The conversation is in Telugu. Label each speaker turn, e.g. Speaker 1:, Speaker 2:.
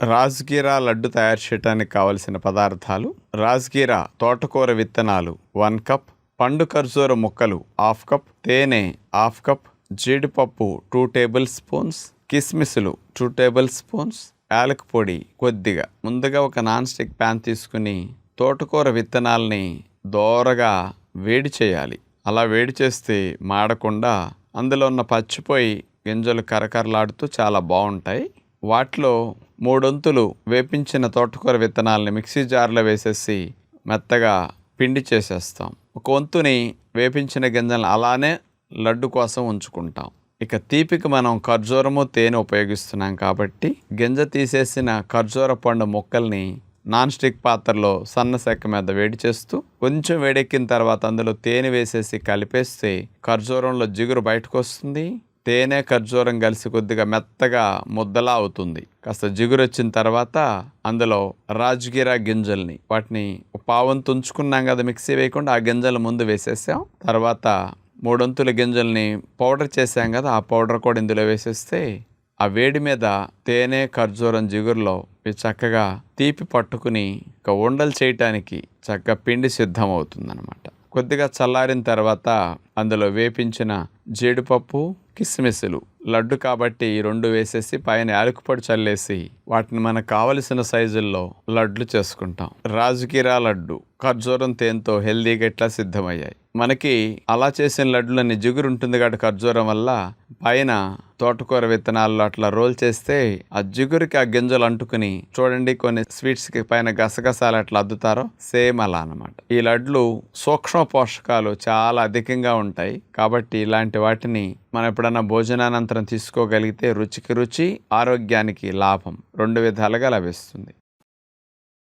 Speaker 1: రాజ్గిరా లడ్డు తయారు చేయడానికి కావలసిన పదార్థాలు: రాజ్గిరా తోటకూర విత్తనాలు 1 కప్, పండు ఖర్జూర ముక్కలు 1/2 కప్, తేనె 1/2 కప్, జీడిపప్పు 2 టేబుల్ స్పూన్స్, కిస్మిస్లు 2 టేబుల్ స్పూన్స్, యాలక పొడి కొద్దిగా. ముందుగా ఒక నాన్ స్టిక్ ప్యాన్ తీసుకుని తోటకూర విత్తనాలని దోరగా వేడి చేయాలి. అలా వేడి చేస్తే మాడకుండా అందులో ఉన్న పచ్చిపోయి గింజలు కరకరలాడుతూ చాలా బాగుంటాయి. వాటిలో 3 వంతులు వేపించిన తోటకూర విత్తనాలని మిక్సీ జార్లో వేసేసి మెత్తగా పిండి చేసేస్తాం. 1 వంతుని వేపించిన గింజలను అలానే లడ్డు కోసం ఉంచుకుంటాం. ఇక తీపికి మనం ఖర్జూరము తేనె ఉపయోగిస్తున్నాం కాబట్టి గింజ తీసేసిన ఖర్జూర పండు ముక్కల్ని నాన్ స్టిక్ పాత్రలో సన్న సెక్క మీద వేడి చేస్తూ కొంచెం వేడెక్కిన తర్వాత అందులో తేనె వేసేసి కలిపేస్తే ఖర్జూరంలో జిగురు బయటకు వస్తుంది. తేనె ఖర్జూరం కలిసి కొద్దిగా మెత్తగా ముద్దలా అవుతుంది. కాస్త జిగురు వచ్చిన తర్వాత అందులో రాజ్గిరా గింజల్ని వాటిని 1/4 వంతు ఉంచుకున్నాం కదా మిక్సీ వేయకుండా, ఆ గింజలు ముందు వేసేసాం. తర్వాత 3 వంతుల గింజల్ని పౌడర్ చేసాం కదా, ఆ పౌడర్ కూడా ఇందులో వేసేస్తే ఆ వేడి మీద తేనె ఖర్జూరం జిగురులో చక్కగా తీపి పట్టుకుని ఇక ఉండలు చేయటానికి చక్కగా పిండి సిద్ధం అవుతుంది అనమాట. కొద్దిగా చల్లారిన తర్వాత అందులో వేపించిన జీడిపప్పు, కిస్మిస్లు, లడ్డు కాబట్టి ఈ 2 వేసేసి పైన యాలకుపొడి చల్లేసి వాటిని మనకు కావలసిన సైజుల్లో లడ్లు చేసుకుంటాం. రాజ్గిరా లడ్డు ఖర్జూరం తేనెతో హెల్దీగా ఇట్లా సిద్ధమయ్యాయి. మనకి అలా చేసిన లడ్డులని జిగురు ఉంటుంది కాబట్టి ఖర్జూరం వల్ల పైన తోటకూర విత్తనాలు అట్లా రోల్ చేస్తే ఆ జిగురికి ఆ గింజలు అంటుకుని, చూడండి కొన్ని స్వీట్స్కి పైన గసగసాలు అట్లా అద్దుతారో సేమ్ అలా అనమాట. ఈ లడ్లు సూక్ష్మ పోషకాలు చాలా అధికంగా ఉంటాయి కాబట్టి ఇలాంటి వాటిని మనం ఎప్పుడన్నా భోజనానంతరం తీసుకోగలిగితే రుచికి రుచి, ఆరోగ్యానికి లాభం 2 విధాలుగా లభిస్తుంది.